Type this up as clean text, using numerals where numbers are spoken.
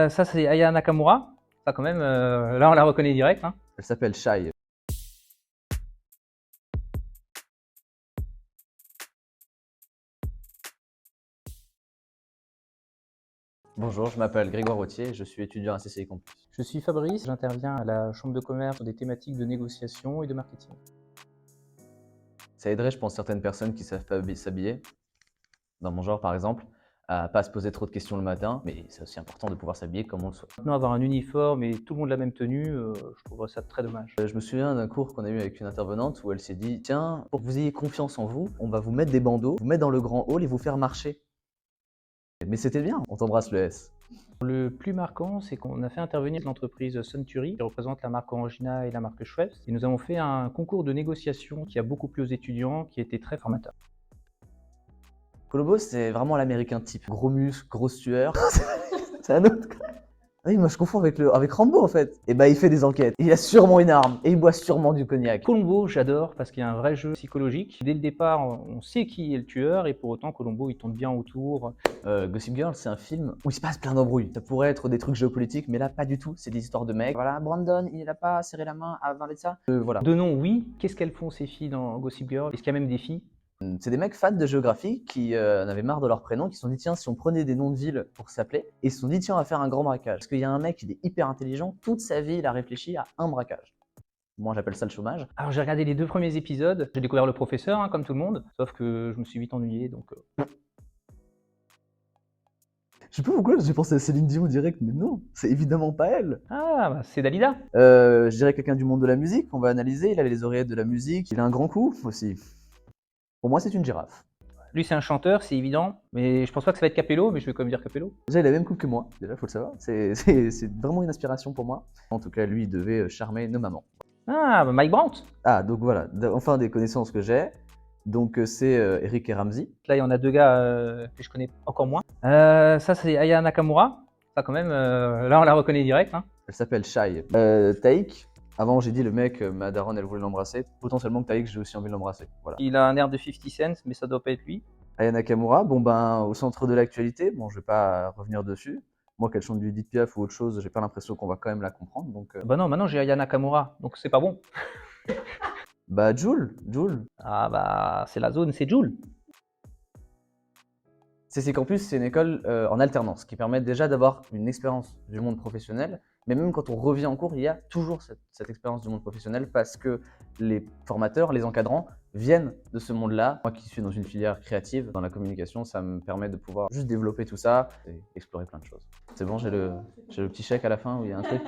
Ça, c'est Aya Nakamura. Ça, quand même, là, on la reconnaît direct, hein. Elle s'appelle Shai. Bonjour, je m'appelle Grégoire Rotier, je suis étudiant à CCI Campus. Je suis Fabrice, j'interviens à la Chambre de commerce sur des thématiques de négociation et de marketing. Ça aiderait, je pense, certaines personnes qui ne savent pas s'habiller, dans mon genre par exemple, à pas se poser trop de questions le matin, mais c'est aussi important de pouvoir s'habiller comme on le souhaite. Maintenant, avoir un uniforme et tout le monde la même tenue, je trouve ça très dommage. Je me souviens d'un cours qu'on a eu avec une intervenante où elle s'est dit « Tiens, pour que vous ayez confiance en vous, on va vous mettre des bandeaux, vous mettre dans le grand hall et vous faire marcher. » Mais c'était bien, on t'embrasse le S. Le plus marquant, c'est qu'on a fait intervenir l'entreprise Suntory, qui représente la marque Orangina et la marque Schweppes, et nous avons fait un concours de négociation qui a beaucoup plu aux étudiants, qui était très formateur. Colombo, c'est vraiment l'américain type. Gros muscles, grosse sueur. C'est un autre. Oui, moi je confonds avec Rambo en fait. Et bah il fait des enquêtes. Il a sûrement une arme et il boit sûrement du cognac. Columbo, j'adore parce qu'il y a un vrai jeu psychologique. Dès le départ, on sait qui est le tueur et pour autant, Columbo, il tourne bien autour. Gossip Girl, c'est un film où il se passe plein d'embrouilles. Ça pourrait être des trucs géopolitiques, mais là pas du tout. C'est des histoires de mecs. Voilà, Brandon, il a pas serré la main à Vanessa. Voilà. De nom, oui. Qu'est-ce qu'elles font ces filles dans Gossip Girl? Est-ce qu'il y a même des filles? C'est des mecs fans de géographie qui en avaient marre de leur prénom, qui se sont dit tiens, si on prenait des noms de villes pour s'appeler, et ils se sont dit tiens, on va faire un grand braquage. Parce qu'il y a un mec, il est hyper intelligent, toute sa vie, il a réfléchi à un braquage. Moi, j'appelle ça le chômage. Alors j'ai regardé les 2 premiers épisodes, j'ai découvert le professeur, hein, comme tout le monde, sauf que je me suis vite ennuyé, donc Je sais pas pourquoi j'ai pensé à Céline Dion direct, mais non, c'est évidemment pas elle. Ah, bah, c'est Dalida. Je dirais quelqu'un du monde de la musique, on va analyser, il a les oreillettes de la musique, il a un grand cou aussi. Pour moi, c'est une girafe. Lui, c'est un chanteur, c'est évident, mais je pense pas que ça va être Capello, mais je vais quand même dire Capello. Déjà, il a la même coupe que moi, déjà, faut le savoir. C'est vraiment une inspiration pour moi. En tout cas, lui, il devait charmer nos mamans. Ah, bah, Mike Brandt. Ah, donc voilà, enfin des connaissances que j'ai. Donc c'est Eric et Ramsey. Là, il y en a 2 gars que je connais encore moins. Ça, c'est Aya Nakamura. Ça, quand même, là, on la reconnaît direct, hein. Elle s'appelle Shai. Taïk, avant j'ai dit le mec, ma daronne, elle voulait l'embrasser. Potentiellement que Taïk, j'ai aussi envie de l'embrasser. Voilà. Il a un air de 50 Cent, mais ça doit pas être lui. Aya Nakamura, bon ben au centre de l'actualité, bon je vais pas revenir dessus. Moi qu'elle chante du Edith Piaf ou autre chose, j'ai pas l'impression qu'on va quand même la comprendre. Donc Bah non, maintenant j'ai Aya Nakamura, donc c'est pas bon. bah Jul. Ah bah, c'est la zone, c'est Jul. CC Campus, c'est une école en alternance qui permet déjà d'avoir une expérience du monde professionnel. Mais même quand on revient en cours, il y a toujours cette expérience du monde professionnel parce que les formateurs, les encadrants viennent de ce monde-là. Moi qui suis dans une filière créative, dans la communication, ça me permet de pouvoir juste développer tout ça et explorer plein de choses. C'est bon, j'ai le petit chèque à la fin où il y a un truc.